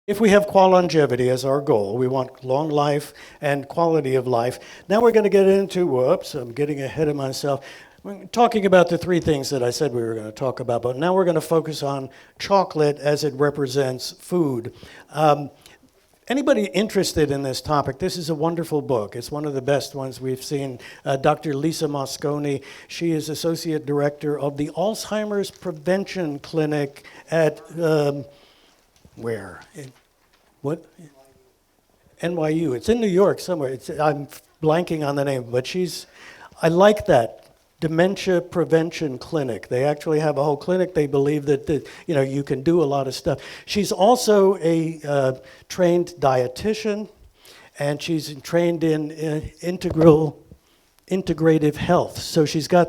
If we have longevity as our goal, we want long life and quality of life. Now we're going to get into, whoops, I'm getting ahead of myself. We're talking about the three things that I said we were going to talk about, but now we're going to focus on chocolate as it represents food. Anybody interested in this topic, this is a wonderful book. It's one of the best ones we've seen. Dr. Lisa Mosconi, she is Associate Director of the Alzheimer's Prevention Clinic at, where? What? NYU. It's in New York somewhere. I'm blanking on the name, but I like that. Dementia Prevention Clinic. They actually have a whole clinic. They believe that you can do a lot of stuff. She's also a trained dietitian, and she's trained in integrative health. So she's a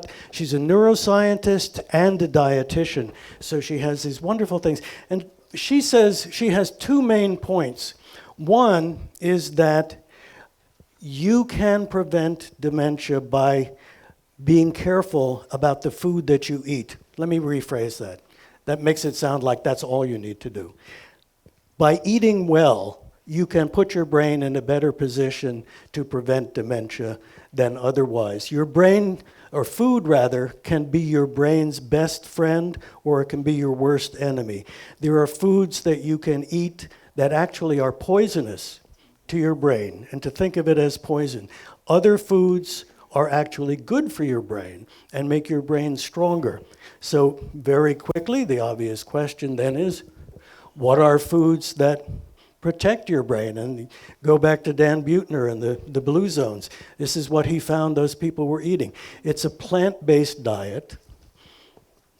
neuroscientist and a dietitian. So she has these wonderful things. And she says she has two main points. One is that you can prevent dementia by being careful about the food that you eat. Let me rephrase that. That makes it sound like that's all you need to do. By eating well, you can put your brain in a better position to prevent dementia than otherwise. Your brain, or food rather, can be your brain's best friend or it can be your worst enemy. There are foods that you can eat that actually are poisonous to your brain, and to think of it as poison. Other foods are actually good for your brain and make your brain stronger. So very quickly, the obvious question then is, what are foods that protect your brain? And go back to Dan Buettner and the blue zones. This is what he found those people were eating. It's a plant-based diet,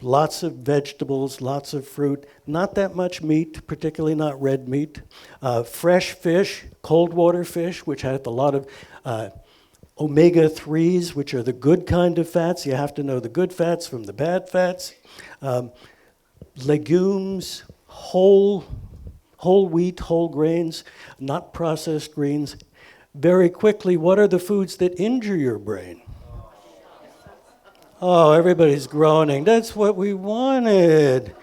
lots of vegetables, lots of fruit, not that much meat, particularly not red meat, fresh fish, cold water fish, which has a lot of omega-3s, which are the good kind of fats. You have to know the good fats from the bad fats. Legumes, whole wheat, whole grains, not processed greens. Very quickly, what are the foods that injure your brain? Oh, everybody's groaning. That's what we wanted.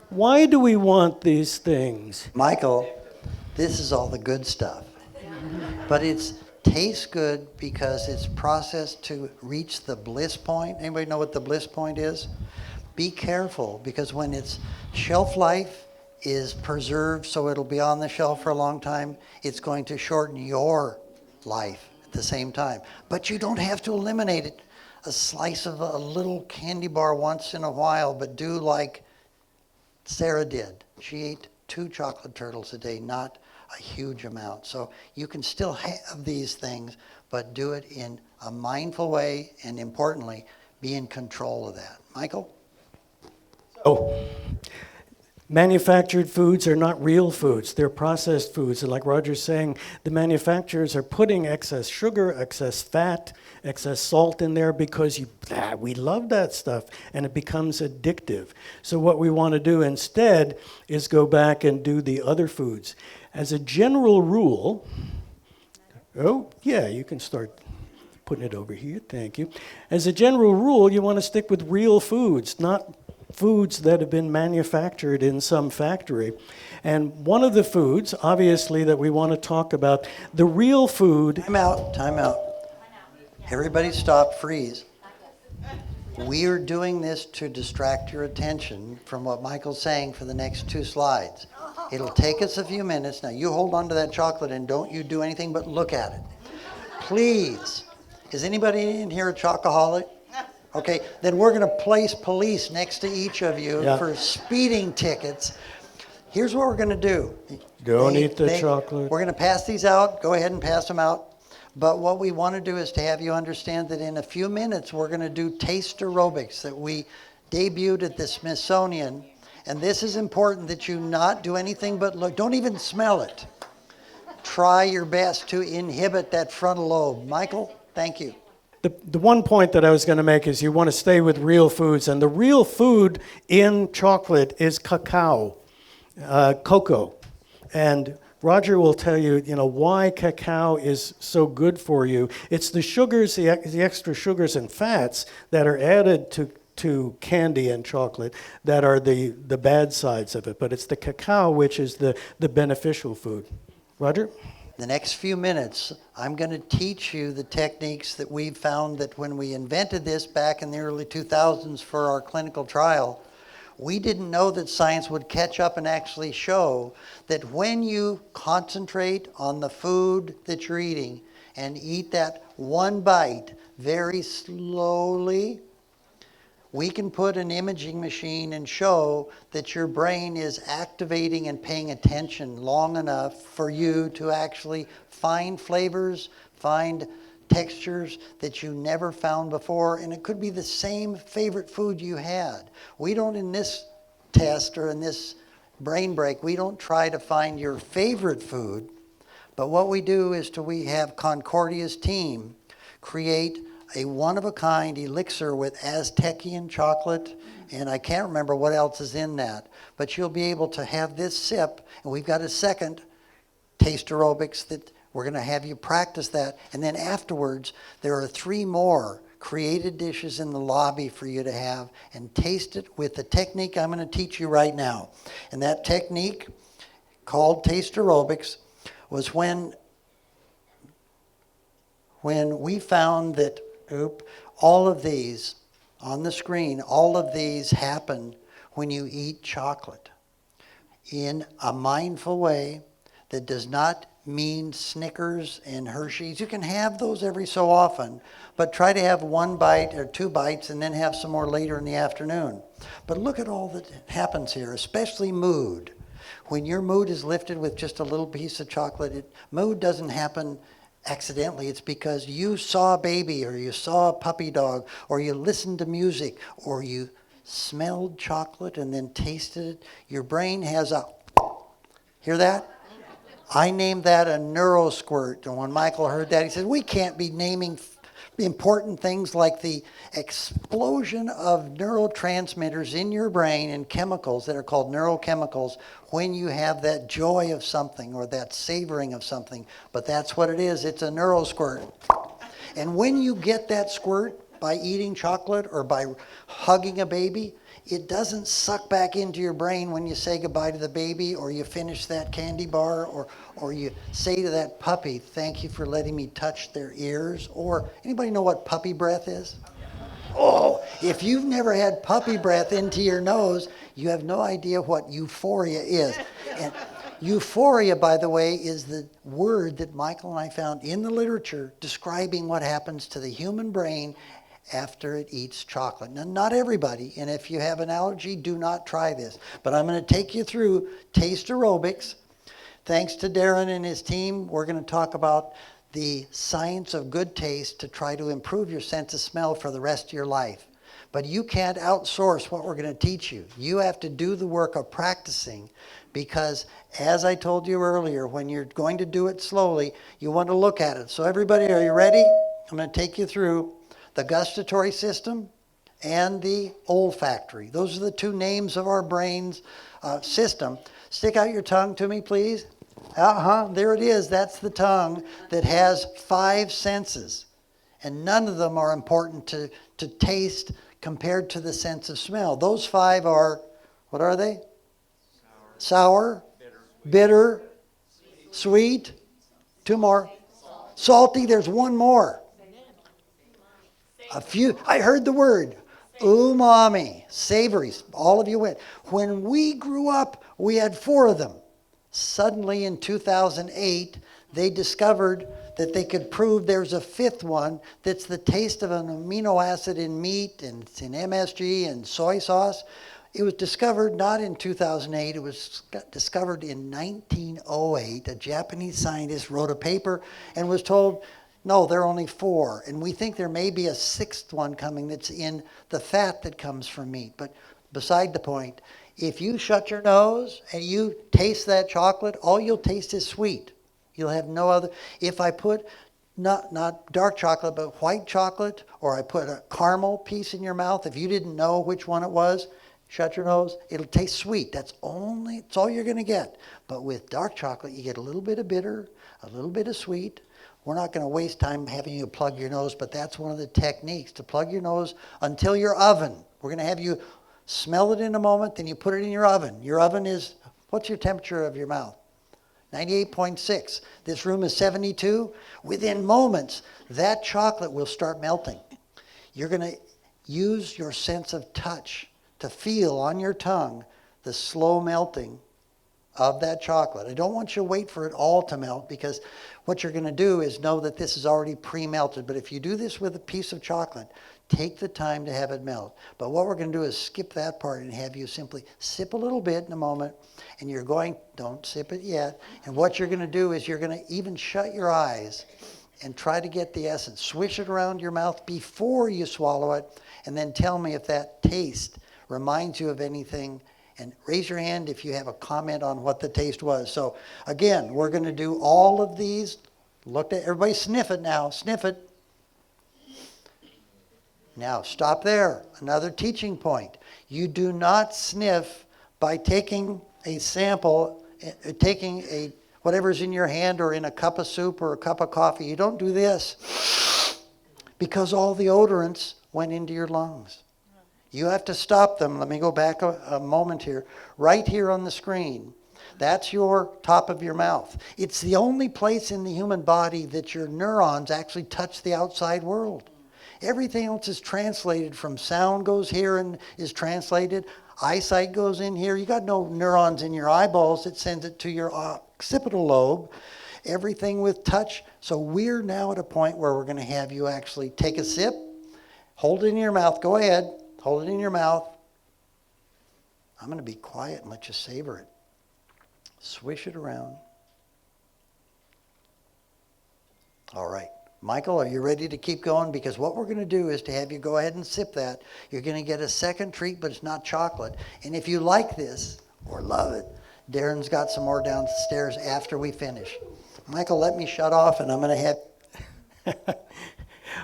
Why do we want these things? Michael, this is all the good stuff. But it tastes good because it's processed to reach the bliss point. Anybody know what the bliss point is? Be careful, because when its shelf life is preserved so it'll be on the shelf for a long time, it's going to shorten your life at the same time. But you don't have to eliminate it. A slice of a little candy bar once in a while, but do like Sarah did. She ate 2 chocolate turtles a day, not a huge amount. So you can still have these things, but do it in a mindful way, and importantly, be in control of that. Michael? Manufactured foods are not real foods. They're processed foods. And like Roger's saying, the manufacturers are putting excess sugar, excess fat, excess salt in there because we love that stuff, and it becomes addictive. So what we want to do instead is go back and do the other foods. As a general rule, you can start putting it over here. Thank you. As a general rule, you want to stick with real foods, not foods that have been manufactured in some factory. And one of the foods, obviously, that we want to talk about, the real food... Time out. Everybody stop, freeze. We are doing this to distract your attention from what Michael's saying for the next 2 slides. It'll take us a few minutes. Now, you hold on to that chocolate and don't you do anything but look at it. Please. Is anybody in here a chocoholic? Okay, then we're going to place police next to each of you for speeding tickets. Here's what we're going to do. Don't eat the chocolate. We're going to pass these out. Go ahead and pass them out. But what we want to do is to have you understand that in a few minutes we're going to do taste aerobics that we debuted at the Smithsonian. And this is important that you not do anything but look. Don't even smell it. Try your best to inhibit that frontal lobe. Michael, thank you. The one point that I was going to make is you want to stay with real foods, and the real food in chocolate is cacao, cocoa. And Roger will tell you, why cacao is so good for you. It's the sugars, the extra sugars and fats that are added to candy and chocolate that are the bad sides of it, but it's the cacao which is the beneficial food. Roger? The next few minutes, I'm going to teach you the techniques that we found that when we invented this back in the early 2000s for our clinical trial, we didn't know that science would catch up and actually show that when you concentrate on the food that you're eating and eat that one bite very slowly, we can put an imaging machine and show that your brain is activating and paying attention long enough for you to actually find flavors, find textures that you never found before, and it could be the same favorite food you had. We don't, in this test or in this brain break, we don't try to find your favorite food, but what we do is we have Concordia's team create a one-of-a-kind elixir with Aztecian chocolate, and I can't remember what else is in that. But you'll be able to have this sip, and we've got a second taste aerobics that we're going to have you practice that. And then afterwards, there are 3 more created dishes in the lobby for you to have and taste it with the technique I'm going to teach you right now. And that technique, called taste aerobics, was when we found that all of these on the screen, all of these happen when you eat chocolate in a mindful way that does not mean Snickers and Hershey's. You can have those every so often, but try to have 1 bite or 2 bites and then have some more later in the afternoon. But look at all that happens here, especially mood. When your mood is lifted with just a little piece of chocolate, mood doesn't happen accidentally. It's because you saw a baby, or you saw a puppy dog, or you listened to music, or you smelled chocolate and then tasted it. Your brain has a, hear that? I named that a neurosquirt. And when Michael heard that, he said, we can't be naming important things like the explosion of neurotransmitters in your brain and chemicals that are called neurochemicals when you have that joy of something or that savoring of something. But that's what it is. It's a neurosquirt. And when you get that squirt by eating chocolate or by hugging a baby, it doesn't suck back into your brain when you say goodbye to the baby or you finish that candy bar or you say to that puppy, thank you for letting me touch their ears. Or anybody know what puppy breath is? Oh, if you've never had puppy breath into your nose, you have no idea what euphoria is. And euphoria, by the way, is the word that Michael and I found in the literature describing what happens to the human brain after it eats chocolate. Now, not everybody, and if you have an allergy, do not try this. But I'm going to take you through taste aerobics. Thanks to Darren and his team, we're going to talk about the science of good taste to try to improve your sense of smell for the rest of your life. But you can't outsource what we're going to teach you. You have to do the work of practicing because, as I told you earlier, when you're going to do it slowly, you want to look at it. So everybody, are you ready? I'm going to take you through the gustatory system and the olfactory. Those are the 2 names of our brain's system. Stick out your tongue to me, please. There it is. That's the tongue that has 5 senses. And none of them are important to taste compared to the sense of smell. Those 5 are, what are they? Sour, bitter, sweet. 2 more. Salty. There's 1 more. A few, I heard the word, umami, savory, all of you went. When we grew up, we had 4 of them. Suddenly in 2008, they discovered that they could prove there's a 5th one that's the taste of an amino acid in meat and it's in MSG and soy sauce. It was discovered not in 2008, it was discovered in 1908. A Japanese scientist wrote a paper and was told, no, there are only 4. And we think there may be a 6th one coming that's in the fat that comes from meat. But beside the point, if you shut your nose and you taste that chocolate, all you'll taste is sweet. You'll have no other. If I put not dark chocolate, but white chocolate, or I put a caramel piece in your mouth, if you didn't know which one it was, shut your nose, it'll taste sweet. It's all you're going to get. But with dark chocolate, you get a little bit of bitter, a little bit of sweet. We're not going to waste time having you plug your nose, but that's one of the techniques, to plug your nose until your oven. We're going to have you smell it in a moment, then you put it in your oven. Your oven is, what's your temperature of your mouth? 98.6. This room is 72. Within moments, that chocolate will start melting. You're going to use your sense of touch to feel on your tongue the slow melting of that chocolate. I don't want you to wait for it all to melt, because what you're going to do is know that this is already pre-melted. But if you do this with a piece of chocolate, take the time to have it melt. But what we're going to do is skip that part and have you simply sip a little bit in a moment. And you're going, don't sip it yet. And what you're going to do is you're going to even shut your eyes and try to get the essence. Swish it around your mouth before you swallow it. And then tell me if that taste reminds you of anything. And raise your hand if you have a comment on what the taste was. So again, we're going to do all of these. Look at everybody, sniff it now. Sniff it. Now stop there. Another teaching point. You do not sniff by taking a sample, taking a whatever's in your hand or in a cup of soup or a cup of coffee. You don't do this because all the odorants went into your lungs. You have to stop them. Let me go back a moment here. Right here on the screen, that's your top of your mouth. It's the only place in the human body that your neurons actually touch the outside world. Everything else is translated from sound goes here and is translated. Eyesight goes in here. You got no neurons in your eyeballs. It sends it to your occipital lobe. Everything with touch. So we're now at a point where we're going to have you actually take a sip. Hold it in your mouth. Go ahead. Hold it in your mouth. I'm going to be quiet and let you savor it. Swish it around. All right. Michael, are you ready to keep going? Because what we're going to do is to have you go ahead and sip that. You're going to get a second treat, but it's not chocolate. And if you like this or love it, Darren's got some more downstairs after we finish. Michael, let me shut off, and I'm going to have...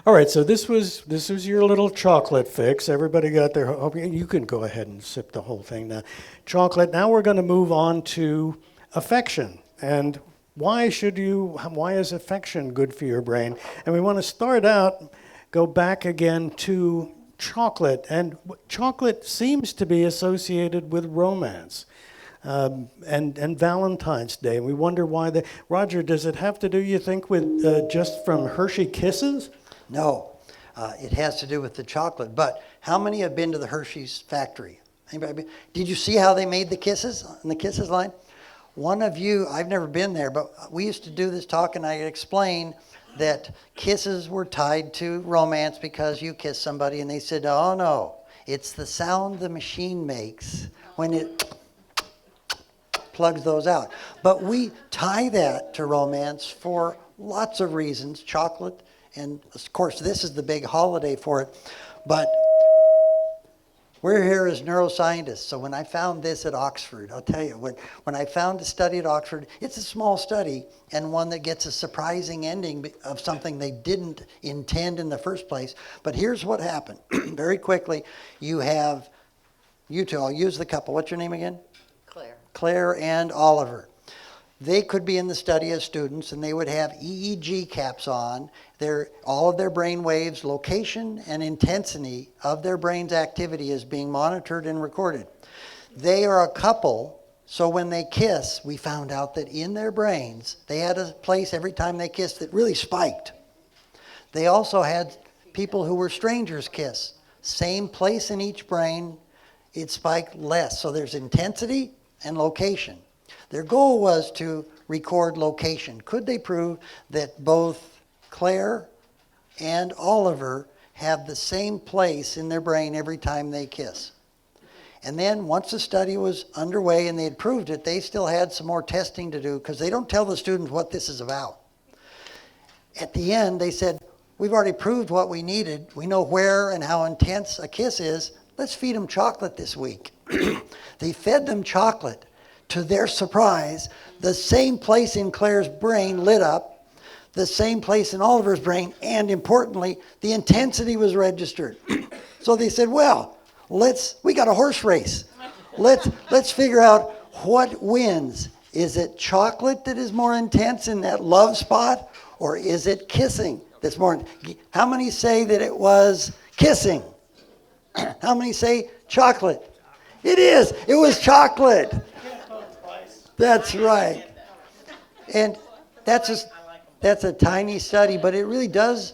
All right, so this was your little chocolate fix. Everybody got their... You can go ahead and sip the whole thing now. Chocolate. Now we're going to move on to affection. And why is affection good for your brain? And we want to start out, go back again to chocolate. And chocolate seems to be associated with romance. And Valentine's Day. And we wonder why. Roger, does it have to do, you think, with just from Hershey Kisses? No, it has to do with the chocolate. But how many have been to the Hershey's factory? Anybody? Did you see how they made the Kisses on the Kisses line? One of you, I've never been there, but we used to do this talk, and I explained that kisses were tied to romance because you kiss somebody, and they said, oh no, it's the sound the machine makes when it plugs those out. But we tie that to romance for lots of reasons. Chocolate. And, of course, this is the big holiday for it. But we're here as neuroscientists. So when I found this at Oxford, I'll tell you, when I found a study at Oxford, it's a small study and one that gets a surprising ending of something they didn't intend in the first place. But here's what happened. Very quickly, you have you two. I'll use the couple. What's your name again? Claire. Claire and Oliver. They could be in the study as students, and they would have EEG caps on. All of their brain waves, location and intensity of their brain's activity is being monitored and recorded. They are a couple, so when they kiss, we found out that in their brains, they had a place every time they kissed that really spiked. They also had people who were strangers kiss. Same place in each brain, it spiked less. So there's intensity and location. Their goal was to record location. Could they prove that both Claire and Oliver have the same place in their brain every time they kiss? And then once the study was underway and they had proved it, they still had some more testing to do because they don't tell the students what this is about. At the end, they said, we've already proved what we needed. We know where and how intense a kiss is. Let's feed them chocolate this week. They fed them chocolate. To their surprise, the same place in Claire's brain lit up, the same place in Oliver's brain, and importantly, the intensity was registered. So they said, well, we got a horse race. Let's figure out what wins. Is it chocolate that is more intense in that love spot, or is it kissing that's more? How many say that it was kissing? How many say chocolate? It is. It was chocolate. That's right. And that's a tiny study, but it does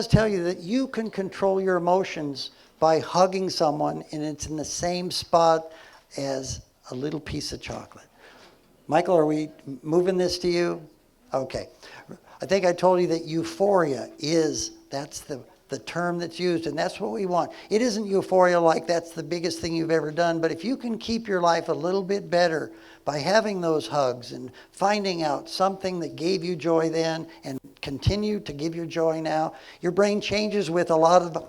tell you that you can control your emotions by hugging someone, and it's in the same spot as a little piece of chocolate. Michael, are we moving this to you? Okay. I think I told you that euphoria that's the term that's used, and that's what we want. It isn't euphoria like that's the biggest thing you've ever done, but if you can keep your life a little bit better by having those hugs and finding out something that gave you joy then and continue to give you joy now, your brain changes with a lot of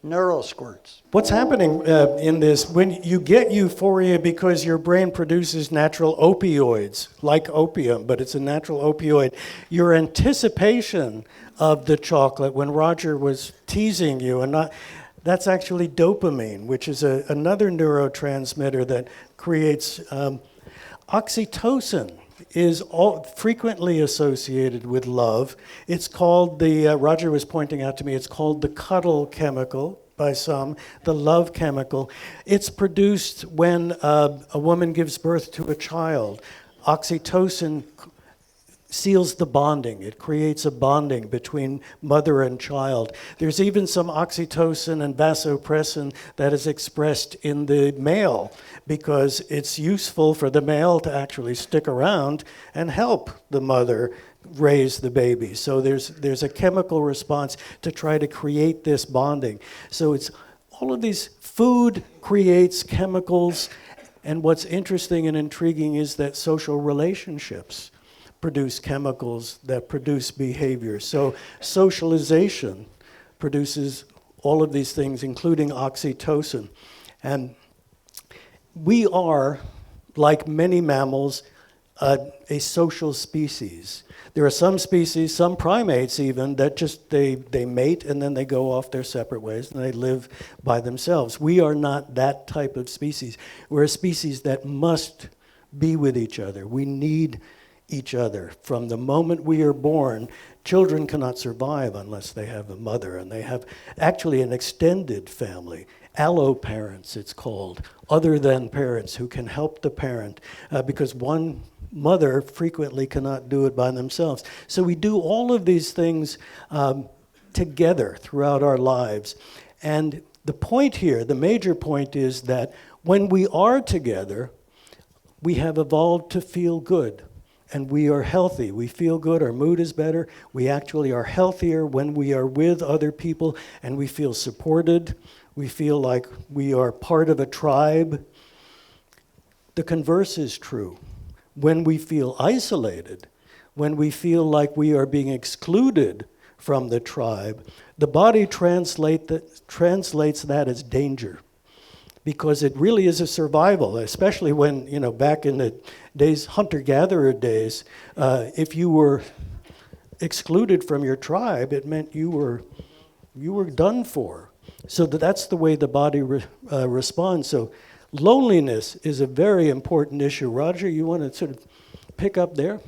neurosquirts. What's happening in this, when you get euphoria because your brain produces natural opioids, like opium, but it's a natural opioid, your anticipation of the chocolate when Roger was teasing you, that's actually dopamine, which is another neurotransmitter that creates oxytocin is frequently associated with love. It's called Roger was pointing out to me, it's called the cuddle chemical by some, the love chemical. It's produced when a woman gives birth to a child. Oxytocin seals the bonding. It creates a bonding between mother and child. There's even some oxytocin and vasopressin that is expressed in the male because it's useful for the male to actually stick around and help the mother raise the baby. So there's a chemical response to try to create this bonding. So it's all of these, food creates chemicals, and what's interesting and intriguing is that social relationships produce chemicals that produce behavior. So socialization produces all of these things, including oxytocin. And we are, like many mammals, a social species. There are some species, some primates even, that just they mate and then they go off their separate ways and they live by themselves. We are not that type of species. We're a species that must be with each other. We need each other. From the moment we are born, children cannot survive unless they have a mother, and they have actually an extended family. Alloparents, it's called, other than parents who can help the parent, because one mother frequently cannot do it by themselves. So we do all of these things together throughout our lives. And the point here, the major point is that when we are together, we have evolved to feel good. And we are healthy. We feel good. Our mood is better. We actually are healthier when we are with other people and we feel supported. We feel like we are part of a tribe. The converse is true. When we feel isolated, when we feel like we are being excluded from the tribe, the body translates that as danger. Because it really is a survival, especially when, back in the days, hunter-gatherer days, if you were excluded from your tribe, it meant you were done for. So that's the way the body responds. So loneliness is a very important issue. Roger, you want to sort of pick up there?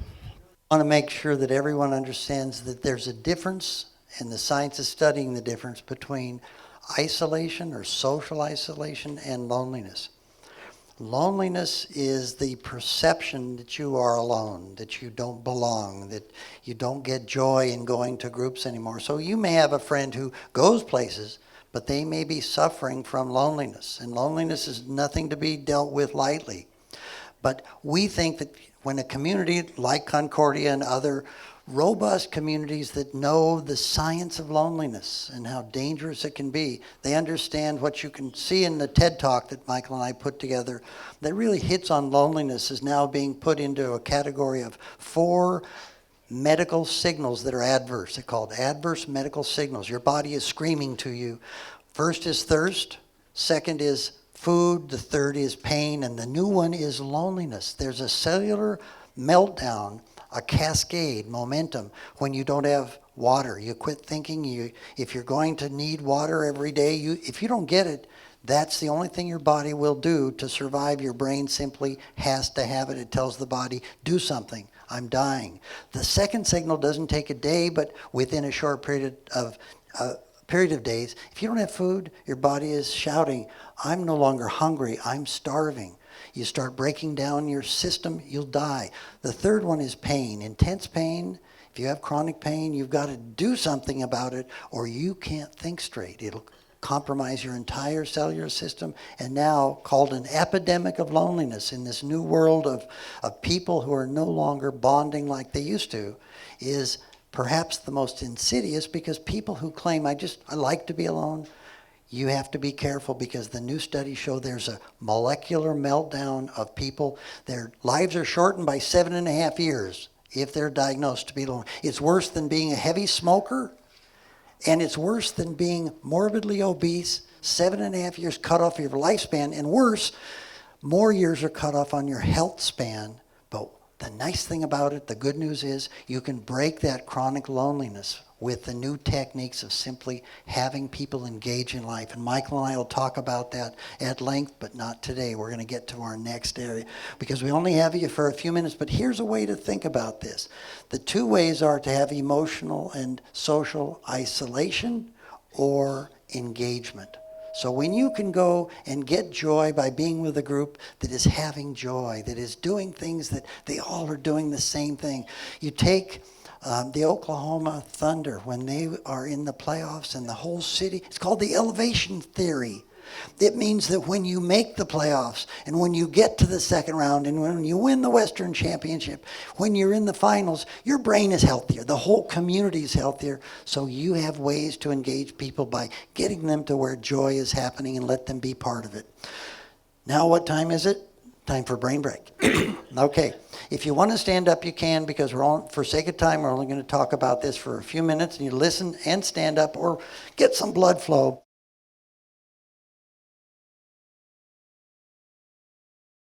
I want to make sure that everyone understands that there's a difference, and the science is studying the difference between isolation or social isolation and loneliness. Loneliness is the perception that you are alone, that you don't belong, that you don't get joy in going to groups anymore. So you may have a friend who goes places, but they may be suffering from loneliness. And loneliness is nothing to be dealt with lightly. But we think that when a community like Concordia and other robust communities that know the science of loneliness and how dangerous it can be, they understand what you can see in the TED Talk that Michael and I put together that really hits on loneliness is now being put into a category of 4 medical signals that are adverse. They're called adverse medical signals. Your body is screaming to you. First is thirst. Second is food. The third is pain. And the new one is loneliness. There's a cellular meltdown, a cascade, momentum, when you don't have water. You quit thinking. If you're going to need water every day, if you don't get it, that's the only thing your body will do to survive. Your brain simply has to have it. It tells the body, do something. I'm dying. The second signal doesn't take a day, but within a short period of period of days, if you don't have food, your body is shouting, I'm no longer hungry, I'm starving. You start breaking down your system, you'll die. The third one is pain, intense pain. If you have chronic pain, you've got to do something about it or you can't think straight. It'll compromise your entire cellular system, and now called an epidemic of loneliness in this new world of people who are no longer bonding like they used to, is perhaps the most insidious, because people who claim, I like to be alone, you have to be careful, because the new studies show there's a molecular meltdown of people. Their lives are shortened by 7.5 years if they're diagnosed to be alone. It's worse than being a heavy smoker. And it's worse than being morbidly obese, 7.5 years cut off your lifespan, and worse, more years are cut off on your health span. But the nice thing about it, the good news is, you can break that chronic loneliness with the new techniques of simply having people engage in life. And Michael and I will talk about that at length, but not today. We're going to get to our next area, because we only have you for a few minutes. But here's a way to think about this. The two ways are to have emotional and social isolation or engagement. So when you can go and get joy by being with a group that is having joy, that is doing things that they all are doing the same thing. You take the Oklahoma Thunder, when they are in the playoffs and the whole city, it's called the elevation theory. It means that when you make the playoffs and when you get to the second round and when you win the Western Championship, when you're in the finals, your brain is healthier. The whole community is healthier. So you have ways to engage people by getting them to where joy is happening and let them be part of it. Now what time is it? Time for brain break. Okay. If you want to stand up, you can, because for sake of time, we're only going to talk about this for a few minutes, and you listen and stand up or get some blood flow.